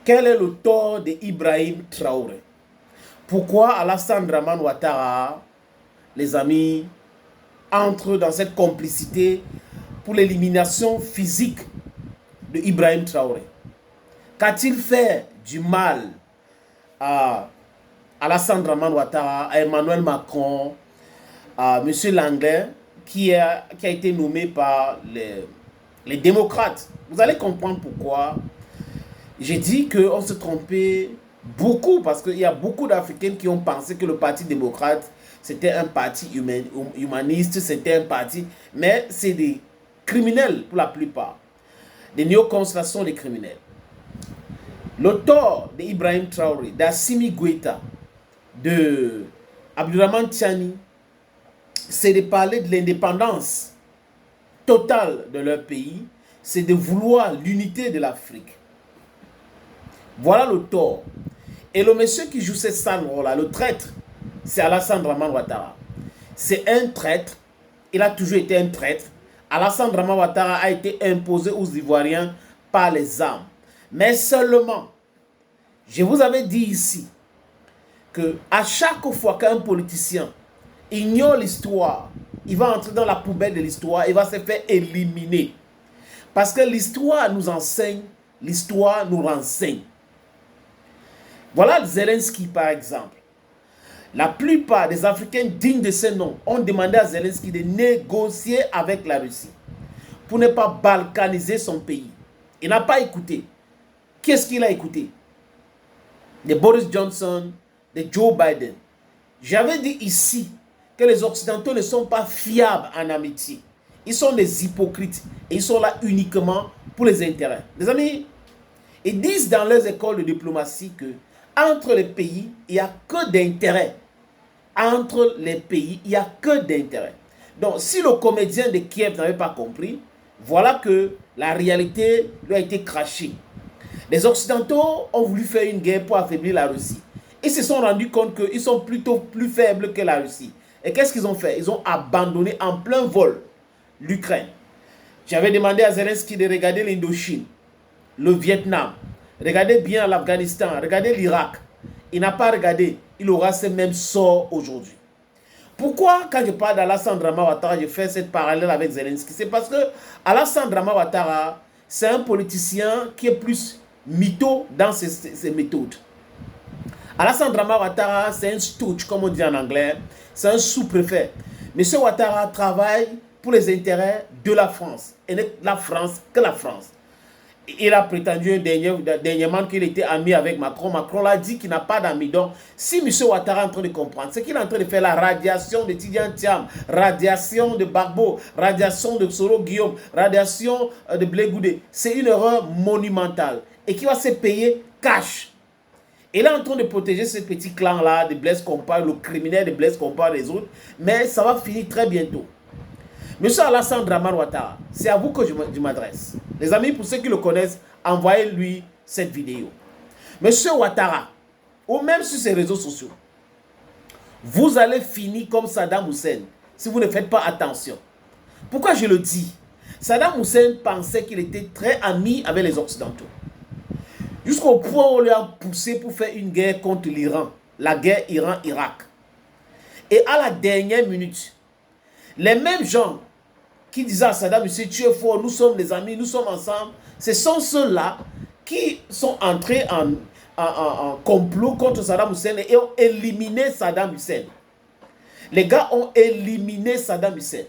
Quel est le tort d'Ibrahim Traoré? Pourquoi Alassane Dramane Ouattara, les amis, entre dans cette complicité pour l'élimination physique de Ibrahim Traoré? Qu'a-t-il fait du mal à Alassane Dramane Ouattara, à Emmanuel Macron, à M. Langlais, qui a été nommé par les démocrates? Vous allez comprendre pourquoi j'ai dit qu'on se trompait beaucoup, parce qu'il y a beaucoup d'Africains qui ont pensé que le Parti démocrate, c'était un parti humaniste, c'était un parti... Mais c'est des criminels pour la plupart. Des néocons sont des criminels. Le tort d'Ibrahim Traoré, d'Assimi Goïta, de Abdourahmane Tiani, c'est de parler de l'indépendance totale de leur pays, c'est de vouloir l'unité de l'Afrique. Voilà le tort. Et le monsieur qui joue cette sale rôle-là, le traître, c'est Alassane Dramane Ouattara. C'est un traître, il a toujours été un traître. Alassane Dramane Ouattara a été imposé aux Ivoiriens par les armes. Mais seulement, je vous avais dit ici, que à chaque fois qu'un politicien ignore l'histoire, il va entrer dans la poubelle de l'histoire, il va se faire éliminer. Parce que l'histoire nous enseigne, l'histoire nous renseigne. Voilà Zelensky par exemple. La plupart des Africains dignes de ce nom ont demandé à Zelensky de négocier avec la Russie pour ne pas balkaniser son pays. Il n'a pas écouté. Qu'est-ce qu'il a écouté? De Boris Johnson, de Joe Biden. J'avais dit ici que les Occidentaux ne sont pas fiables en amitié. Ils sont des hypocrites et ils sont là uniquement pour les intérêts. Les amis, ils disent dans leurs écoles de diplomatie que entre les pays, il n'y a que d'intérêt. Entre les pays, il n'y a que d'intérêt. Donc, si le comédien de Kiev n'avait pas compris, voilà que la réalité lui a été crachée. Les Occidentaux ont voulu faire une guerre pour affaiblir la Russie. Ils se sont rendus compte qu'ils sont plutôt plus faibles que la Russie. Et qu'est-ce qu'ils ont fait? Ils ont abandonné en plein vol l'Ukraine. J'avais demandé à Zelensky de regarder l'Indochine, le Vietnam. Regardez bien l'Afghanistan, regardez l'Irak. Il n'a pas regardé, il aura ce même sort aujourd'hui. Pourquoi, quand je parle d'Alassane Dramane Ouattara, je fais cette parallèle avec Zelensky? C'est parce que Alassane Dramane Ouattara, c'est un politicien qui est plus mytho dans ses méthodes. Alassane Dramane Ouattara, c'est un stooge, comme on dit en anglais. C'est un sous-préfet. Monsieur Ouattara travaille pour les intérêts de la France. Et n'est la France que la France. Il a prétendu dernièrement qu'il était ami avec Macron. Macron l'a dit qu'il n'a pas d'amis. Donc, si M. Ouattara est en train de comprendre, c'est qu'il est en train de faire la radiation de Tidiane Thiam, radiation de Gbagbo, radiation de Soro Guillaume, radiation de Blé Goudé. C'est une erreur monumentale et qui va se payer cash. Il est en train de protéger ce petit clan-là de Blaise Compaoré, le criminel de Blaise Compaoré et les autres, mais ça va finir très bientôt. Monsieur Alassane Dramane Ouattara, c'est à vous que je m'adresse. Les amis, pour ceux qui le connaissent, envoyez-lui cette vidéo. Monsieur Ouattara, ou même sur ses réseaux sociaux, vous allez finir comme Saddam Hussein si vous ne faites pas attention. Pourquoi je le dis? Saddam Hussein pensait qu'il était très ami avec les Occidentaux. Jusqu'au point où on lui a poussé pour faire une guerre contre l'Iran, la guerre Iran-Irak. Et à la dernière minute, les mêmes gens qui disaient à Saddam Hussein, tu es fort, nous sommes des amis, nous sommes ensemble, ce sont ceux-là qui sont entrés en complot contre Saddam Hussein et ont éliminé Saddam Hussein. Les gars ont éliminé Saddam Hussein.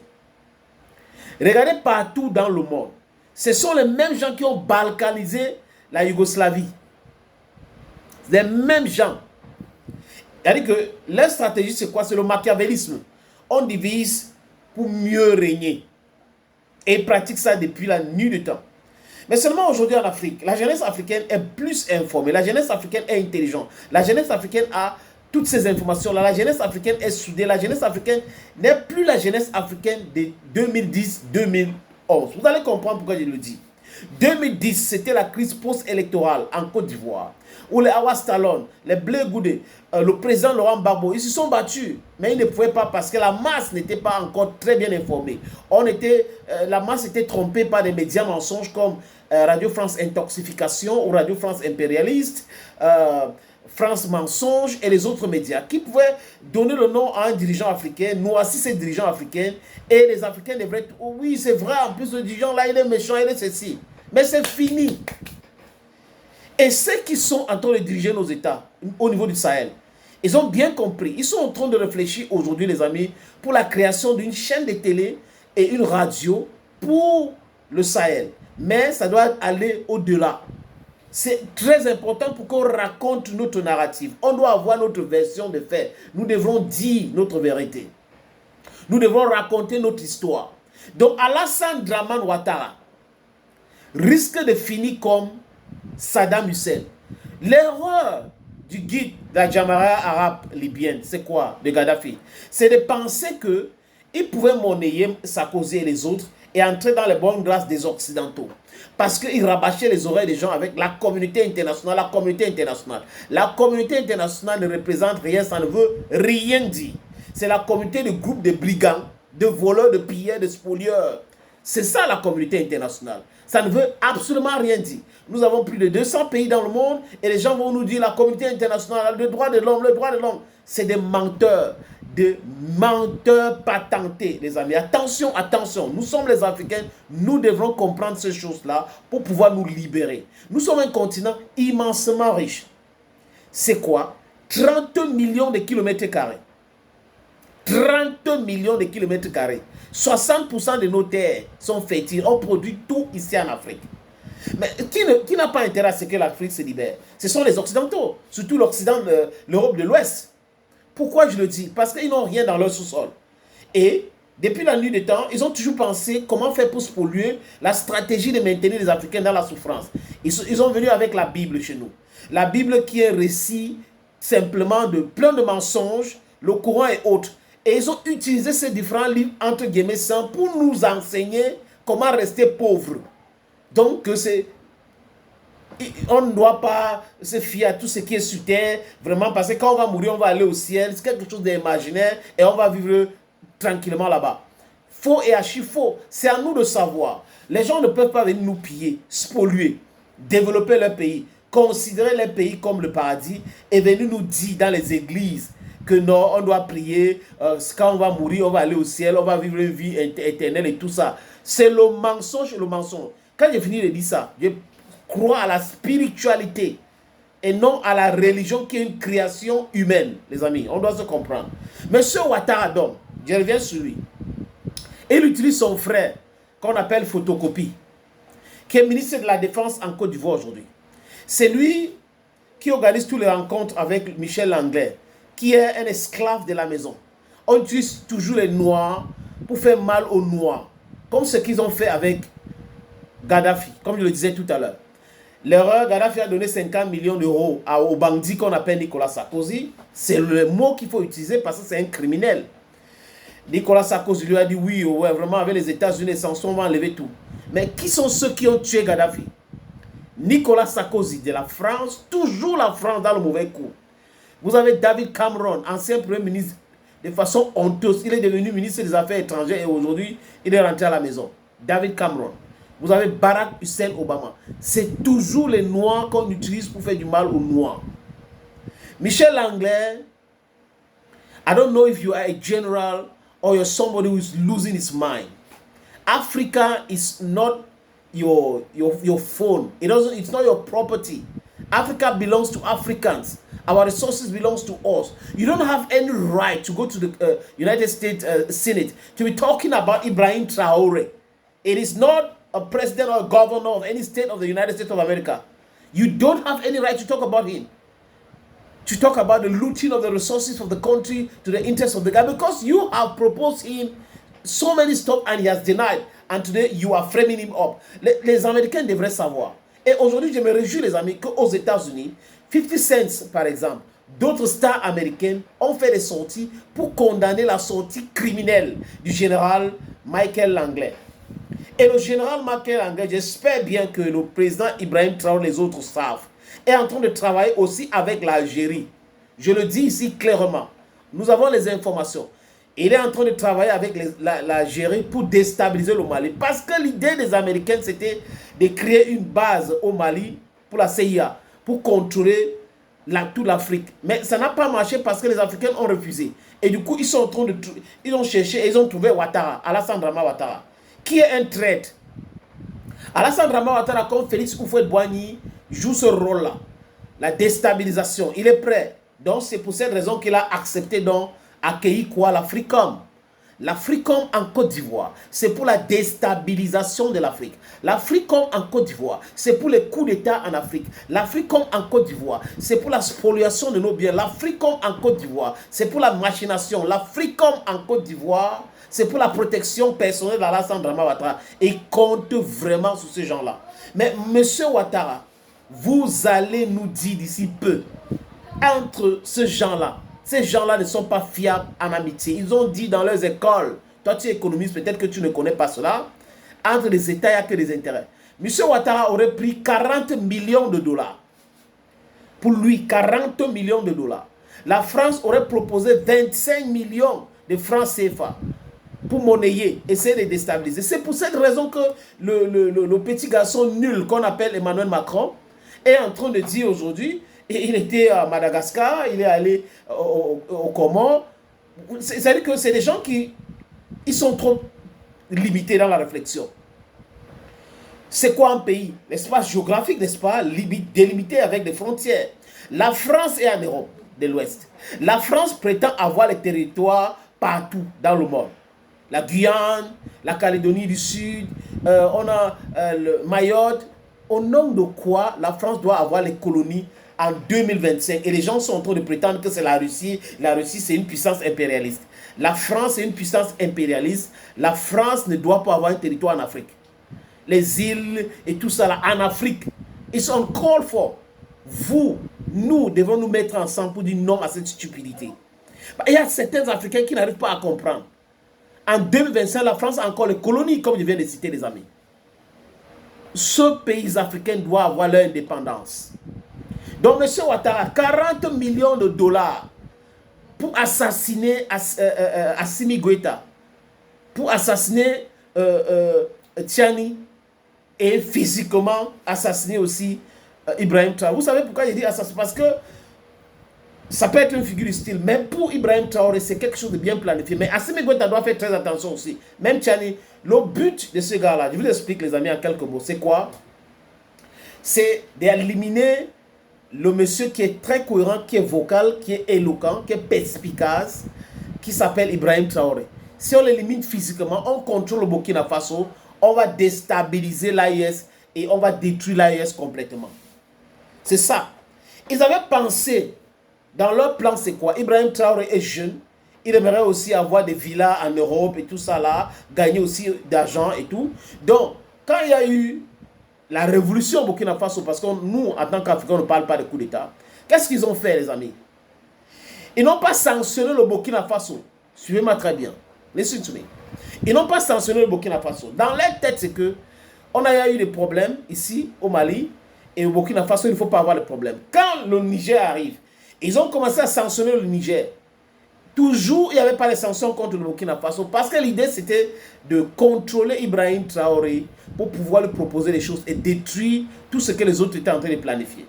Regardez partout dans le monde. Ce sont les mêmes gens qui ont balkanisé la Yougoslavie. Les mêmes gens. C'est-à-dire que leur stratégie, c'est quoi? C'est le machiavélisme. On divise pour mieux régner. Et ils pratiquent ça depuis la nuit du temps. Mais seulement aujourd'hui en Afrique, la jeunesse africaine est plus informée. La jeunesse africaine est intelligente. La jeunesse africaine a toutes ces informations-là. La jeunesse africaine est soudée. La jeunesse africaine n'est plus la jeunesse africaine de 2010-2011. Vous allez comprendre pourquoi je le dis. 2010, c'était la crise post-électorale en Côte d'Ivoire, où les Awas Talon, les Blé Goudé, le président Laurent Gbagbo, ils se sont battus, mais ils ne pouvaient pas parce que la masse n'était pas encore très bien informée. La masse était trompée par des médias mensonges comme Radio France Intoxication ou Radio France Impérialiste, France Mensonge et les autres médias qui pouvaient donner le nom à un dirigeant africain, noircir ces dirigeants africains, et les Africains devraient être, oh oui, c'est vrai, en plus le dirigeant là, il est méchant, il est ceci. Mais c'est fini. Et ceux qui sont en train de diriger nos États au niveau du Sahel, ils ont bien compris. Ils sont en train de réfléchir aujourd'hui, les amis, pour la création d'une chaîne de télé et une radio pour le Sahel. Mais ça doit aller au-delà. C'est très important pour qu'on raconte notre narrative. On doit avoir notre version de faits. Nous devons dire notre vérité. Nous devons raconter notre histoire. Donc Alassane Dramane Ouattara risque de finir comme Saddam Hussein. L'erreur du guide de la Jamaïa arabe libyenne, c'est quoi? De Gaddafi. C'est de penser qu'il pouvait monnayer Sarkozy et les autres et entrer dans les bonnes grâces des Occidentaux. Parce qu'il rabâchait les oreilles des gens avec la communauté internationale. La communauté internationale. La communauté internationale ne représente rien, ça ne veut rien dire. C'est la communauté de groupes de brigands, de voleurs, de pilleurs, de spolieurs. C'est ça la communauté internationale. Ça ne veut absolument rien dire. Nous avons plus de 200 pays dans le monde et les gens vont nous dire la communauté internationale, le droit de l'homme, le droit de l'homme. C'est des menteurs patentés, les amis. Attention, attention. Nous sommes les Africains, nous devrons comprendre ces choses-là pour pouvoir nous libérer. Nous sommes un continent immensement riche. C'est quoi? 30 millions de kilomètres carrés. 30 millions de kilomètres carrés. 60% de nos terres sont fertiles. On produit tout ici en Afrique. Mais qui n'a pas intérêt à ce que l'Afrique se libère? Ce sont les Occidentaux, surtout l'Occident, l'Europe de l'Ouest. Pourquoi je le dis? Parce qu'ils n'ont rien dans leur sous-sol. Et depuis la nuit des temps, ils ont toujours pensé comment faire pour se polluer, la stratégie de maintenir les Africains dans la souffrance. Ils sont venus avec la Bible chez nous. La Bible qui est un récit simplement de plein de mensonges, le Coran et autres. Et ils ont utilisé ces différents livres, entre guillemets, saints, pour nous enseigner comment rester pauvre. Donc, on ne doit pas se fier à tout ce qui est sur terre, vraiment, parce que quand on va mourir, on va aller au ciel. C'est quelque chose d'imaginaire et on va vivre tranquillement là-bas. Faux et archi-faux. C'est à nous de savoir. Les gens ne peuvent pas venir nous piller, spolier, développer leur pays, considérer leur pays comme le paradis et venir nous dire dans les églises que non, on doit prier, quand on va mourir, on va aller au ciel, on va vivre une vie éternelle et tout ça. C'est le mensonge et le mensonge. Quand j'ai fini de dire ça, je crois à la spiritualité et non à la religion qui est une création humaine, les amis. On doit se comprendre. Monsieur Ouattara Dom, je reviens sur lui. Il utilise son frère, qu'on appelle Photocopie, qui est ministre de la Défense en Côte d'Ivoire aujourd'hui. C'est lui qui organise toutes les rencontres avec Michel Langlais, qui est un esclave de la maison. On utilise toujours les Noirs pour faire mal aux Noirs, comme ce qu'ils ont fait avec Gaddafi, comme je le disais tout à l'heure. L'erreur, Gaddafi a donné 50 millions d'euros au bandit qu'on appelle Nicolas Sarkozy. C'est le mot qu'il faut utiliser parce que c'est un criminel. Nicolas Sarkozy lui a dit oui, ouais, vraiment avec les États-Unis et sanctions, on va enlever tout. Mais qui sont ceux qui ont tué Gaddafi? Nicolas Sarkozy de la France, toujours la France dans le mauvais coup. Vous avez David Cameron, ancien Premier ministre, de façon honteuse. Il est devenu ministre des Affaires étrangères et aujourd'hui, il est rentré à la maison. David Cameron. Vous avez Barack Hussein Obama. C'est toujours les Noirs qu'on utilise pour faire du mal aux Noirs. Michel Langlais, I don't know if you are a general or you're somebody who is losing his mind. Africa is not your phone. It's not your property. Africa belongs to Africans. Our resources belongs to us. You don't have any right to go to the United States Senate to be talking about Ibrahim Traore. It is not a president or a governor of any state of the United States of America. You don't have any right to talk about him. To talk about the looting of the resources of the country to the interest of the guy. Because you have proposed him so many stuff and he has denied. And today you are framing him up. Les Américains devraient savoir. Et aujourd'hui, je me réjouis, les amis, qu'aux États-Unis, 50 Cent, par exemple, d'autres stars américaines ont fait des sorties pour condamner la sortie criminelle du général Michael Langley. Et le général Michael Anglais, j'espère bien que le président Ibrahim Traoré, les autres savent, est en train de travailler aussi avec l'Algérie. Je le dis ici clairement. Nous avons les informations. Il est en train de travailler avec l'Algérie pour déstabiliser le Mali. Parce que l'idée des Américains, c'était de créer une base au Mali pour la CIA, pour contrôler toute l'Afrique. Mais ça n'a pas marché parce que les Africains ont refusé. Et du coup, ils ont cherché et ils ont trouvé Ouattara, Alassane Dramane Ouattara, qui est un traître. Alassane Dramane Ouattara, comme Félix Houphouët-Boigny, joue ce rôle-là. La déstabilisation. Il est prêt. Donc, c'est pour cette raison qu'il a accepté d'accueillir quoi? L'Africom. L'Africom en Côte d'Ivoire, c'est pour la déstabilisation de l'Afrique. L'Africom en Côte d'Ivoire, c'est pour les coups d'État en Afrique. L'Africom en Côte d'Ivoire, c'est pour la spoliation de nos biens. L'Africom en Côte d'Ivoire, c'est pour la machination. L'Africom en Côte d'Ivoire, c'est pour la protection personnelle d'Alassane Dramane Ouattara. Et compte vraiment sur ces gens-là. Mais monsieur Ouattara, vous allez nous dire d'ici peu, entre ces gens-là ne sont pas fiables en amitié. Ils ont dit dans leurs écoles, toi tu es économiste, peut-être que tu ne connais pas cela, entre les États, il n'y a que des intérêts. Monsieur Ouattara aurait pris 40 millions de dollars. Pour lui, 40 millions de dollars. La France aurait proposé 25 millions de francs CFA pour monnayer, essayer de déstabiliser. C'est pour cette raison que le petit garçon nul qu'on appelle Emmanuel Macron est en train de dire aujourd'hui, il était à Madagascar, il est allé au Comores. C'est-à-dire que c'est des gens qui ils sont trop limités dans la réflexion. C'est quoi un pays? L'espace géographique, n'est-ce pas? Délimité avec des frontières. La France est en Europe de l'Ouest. La France prétend avoir les territoires partout dans le monde. La Guyane, la Calédonie du Sud, on a le Mayotte. Au nom de quoi la France doit avoir les colonies en 2025? Et les gens sont en train de prétendre que c'est la Russie. La Russie, c'est une puissance impérialiste. La France est une puissance impérialiste. La France ne doit pas avoir un territoire en Afrique. Les îles et tout ça là, en Afrique, ils sont call for. Vous, nous devons nous mettre ensemble pour dire non à cette stupidité. Il y a certains Africains qui n'arrivent pas à comprendre. En 2025, la France a encore les colonies, comme je viens de citer, les amis. Ce pays africain doit avoir leur indépendance. Donc, M. Ouattara, 40 millions de dollars pour assassiner Assimi Goïta, pour assassiner Tiani et physiquement assassiner aussi Ibrahim Traoré. Vous savez pourquoi il dit assassiner? Parce que ça peut être une figure de style. Même pour Ibrahim Traoré, c'est quelque chose de bien planifié. Mais Assimi Goïta doit faire très attention aussi. Même Tiani. Le but de ce gars-là, je vous explique les amis en quelques mots, c'est quoi? C'est d'éliminer le monsieur qui est très cohérent, qui est vocal, qui est éloquent, qui est perspicace, qui s'appelle Ibrahim Traoré. Si on l'élimine physiquement, on contrôle le Burkina Faso, on va déstabiliser l'AIS et on va détruire l'AIS complètement. C'est ça. Ils avaient pensé, dans leur plan, c'est quoi? Ibrahim Traoré est jeune. Il aimerait aussi avoir des villas en Europe et tout ça là, gagner aussi d'argent et tout. Donc, quand il y a eu la révolution au Burkina Faso, parce que nous, en tant qu'Africains, on ne parle pas de coup d'État, qu'est-ce qu'ils ont fait, les amis? Ils n'ont pas sanctionné le Burkina Faso. Suivez-moi très bien. Listen to me. Ils n'ont pas sanctionné le Burkina Faso. Dans leur tête, c'est que on a eu des problèmes ici, au Mali, et au Burkina Faso, il ne faut pas avoir de problème. Quand le Niger arrive, ils ont commencé à sanctionner le Niger. Toujours, il n'y avait pas de sanctions contre le Burkina Faso parce que l'idée, c'était de contrôler Ibrahim Traoré pour pouvoir lui proposer des choses et détruire tout ce que les autres étaient en train de planifier.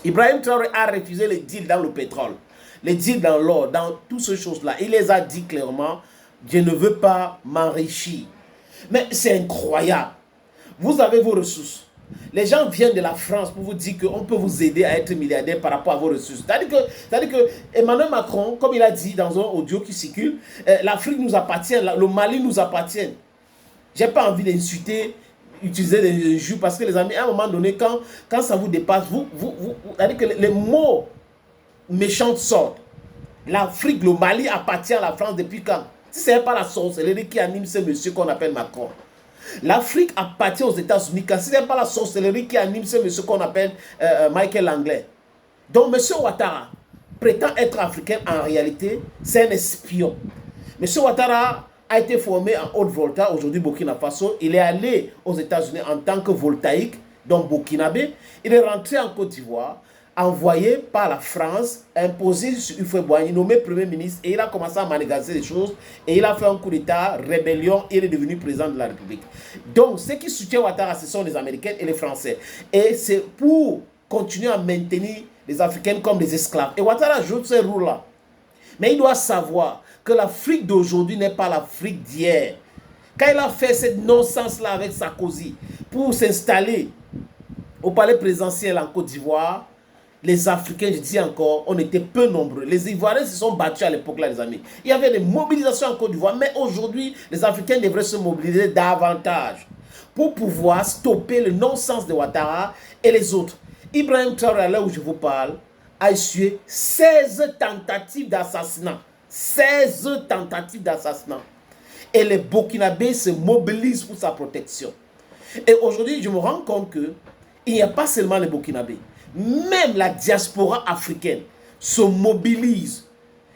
Ibrahim Traoré a refusé les deals dans le pétrole, les deals dans l'or, dans toutes ces choses-là. Il les a dit clairement, je ne veux pas m'enrichir. Mais c'est incroyable. Vous avez vos ressources. Les gens viennent de la France pour vous dire qu'on peut vous aider à être milliardaire par rapport à vos ressources. C'est-à-dire que Emmanuel Macron, comme il a dit dans un audio qui circule, l'Afrique nous appartient, le Mali nous appartient. Je n'ai pas envie d'insulter, utiliser des injures parce que les amis, à un moment donné, quand ça vous dépasse, c'est-à-dire que les mots méchants sortent. L'Afrique, le Mali appartient à la France depuis quand? Si ce n'est pas la sorcellerie qui anime ce monsieur qu'on appelle Macron. L'Afrique appartient aux États-Unis, car ce n'est pas la sorcellerie qui anime ce monsieur qu'on appelle Michael Anglais. Donc, M. Ouattara prétend être africain, en réalité, c'est un espion. M. Ouattara a été formé en Haute-Volta, aujourd'hui Burkina Faso. Il est allé aux États-Unis en tant que voltaïque, donc burkinabé. Il est rentré en Côte d'Ivoire, envoyé par la France, imposé sur Houphouët-Boigny, nommé Premier ministre, et il a commencé à manigancer les choses, et il a fait un coup d'État, rébellion, et il est devenu président de la République. Donc, ceux qui soutiennent Ouattara, ce sont les Américains et les Français. Et c'est pour continuer à maintenir les Africains comme des esclaves. Et Ouattara joue ce rôle-là. Mais il doit savoir que l'Afrique d'aujourd'hui n'est pas l'Afrique d'hier. Quand il a fait cette non-sens-là avec Sarkozy pour s'installer au palais présidentiel en Côte d'Ivoire, les Africains, je dis encore, on était peu nombreux. Les Ivoiriens se sont battus à l'époque là, les amis. Il y avait des mobilisations en Côte d'Ivoire, mais aujourd'hui, les Africains devraient se mobiliser davantage pour pouvoir stopper le non-sens de Ouattara et les autres. Ibrahim Traoré, là où je vous parle, a essuyé 16 tentatives d'assassinat. 16 tentatives d'assassinat. Et les Burkinabés se mobilisent pour sa protection. Et aujourd'hui, je me rends compte qu'il n'y a pas seulement les Burkinabés. Même la diaspora africaine se mobilise.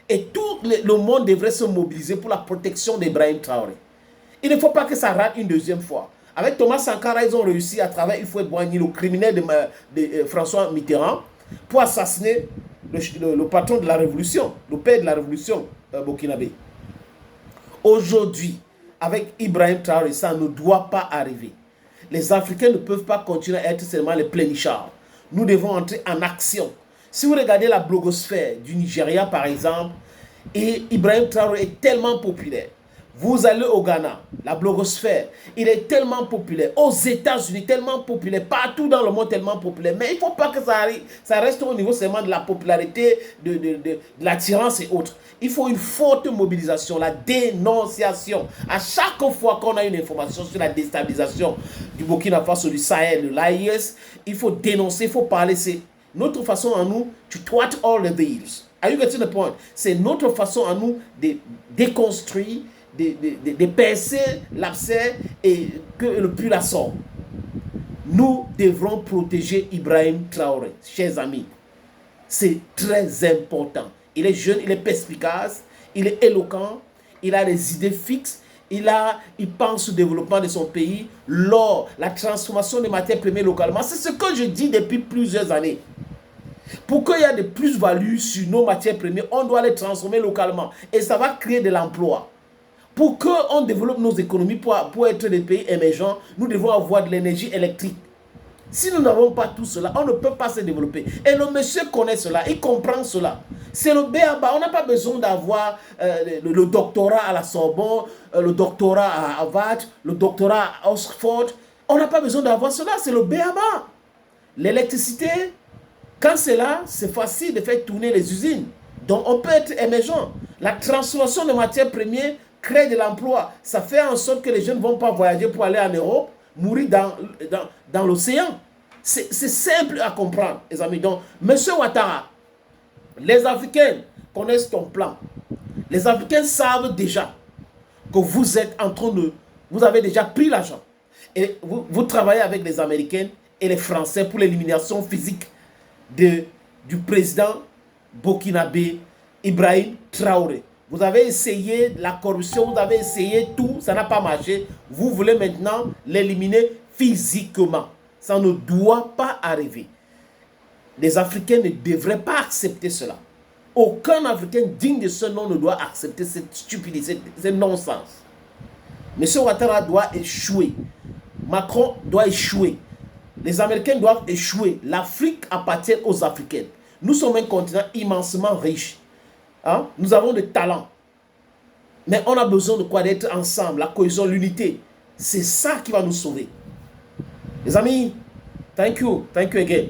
Et tout le monde devrait se mobiliser pour la protection d'Ibrahim Traoré. Il ne faut pas que ça rate une deuxième fois. Avec Thomas Sankara, ils ont réussi à travers Houphouët-Boigny, le criminel de François Mitterrand, pour assassiner le patron de la révolution, le père de la révolution burkinabé. Aujourd'hui, avec Ibrahim Traoré, ça ne doit pas arriver. Les Africains ne peuvent pas continuer à être seulement les plénichards. Nous devons entrer en action. Si vous regardez la blogosphère du Nigeria, par exemple, et Ibrahim Traoré est tellement populaire. Vous allez au Ghana, la blogosphère, il est tellement populaire. Aux États-Unis, tellement populaire. Partout dans le monde, tellement populaire. Mais il ne faut pas que ça reste au niveau seulement de la popularité, de l'attirance et autres. Il faut une forte mobilisation, la dénonciation. À chaque fois qu'on a une information sur la déstabilisation du Burkina Faso, du Sahel, de l'AIS, il faut dénoncer, il faut parler. C'est notre façon à nous to thwart all the deals. Are you getting the point? C'est notre façon à nous de déconstruire, de percer l'abcès et que le puits sort. Nous devrons protéger Ibrahim Traoré, chers amis. C'est très important. Il est jeune, il est perspicace, il est éloquent, il a des idées fixes, il pense au développement de son pays, l'or, la transformation des matières premières localement. C'est ce que je dis depuis plusieurs années. Pour qu'il y ait de plus-value sur nos matières premières, on doit les transformer localement. Et ça va créer de l'emploi. Pour qu'on développe nos économies, pour être des pays émergents, nous devons avoir de l'énergie électrique. Si nous n'avons pas tout cela, on ne peut pas se développer. Et le monsieur connaît cela, il comprend cela. C'est le B.A.-ba. On n'a pas besoin d'avoir le doctorat à la Sorbonne, le doctorat à Harvard, le doctorat à Oxford. On n'a pas besoin d'avoir cela, c'est le B.A.-ba. L'électricité, quand c'est là, c'est facile de faire tourner les usines. Donc on peut être émergent. La transformation de matières premières crée de l'emploi. Ça fait en sorte que les jeunes ne vont pas voyager pour aller en Europe, mourir dans l'océan. C'est simple à comprendre, les amis. Donc, M. Ouattara, les Africains connaissent ton plan. Les Africains savent déjà que vous êtes en train de... Vous avez déjà pris l'argent. Et vous travaillez avec les Américains et les Français pour l'élimination physique du président burkinabé Ibrahim Traoré. Vous avez essayé la corruption, vous avez essayé tout, ça n'a pas marché. Vous voulez maintenant l'éliminer physiquement. Ça ne doit pas arriver. Les Africains ne devraient pas accepter cela. Aucun Africain digne de ce nom ne doit accepter cette stupidité, ce non-sens. M. Ouattara doit échouer. Macron doit échouer. Les Américains doivent échouer. L'Afrique appartient aux Africains. Nous sommes un continent immensement riche. Hein? Nous avons des talents. Mais on a besoin de quoi? D'être ensemble, la cohésion, l'unité. C'est ça qui va nous sauver. Les amis, thank you again.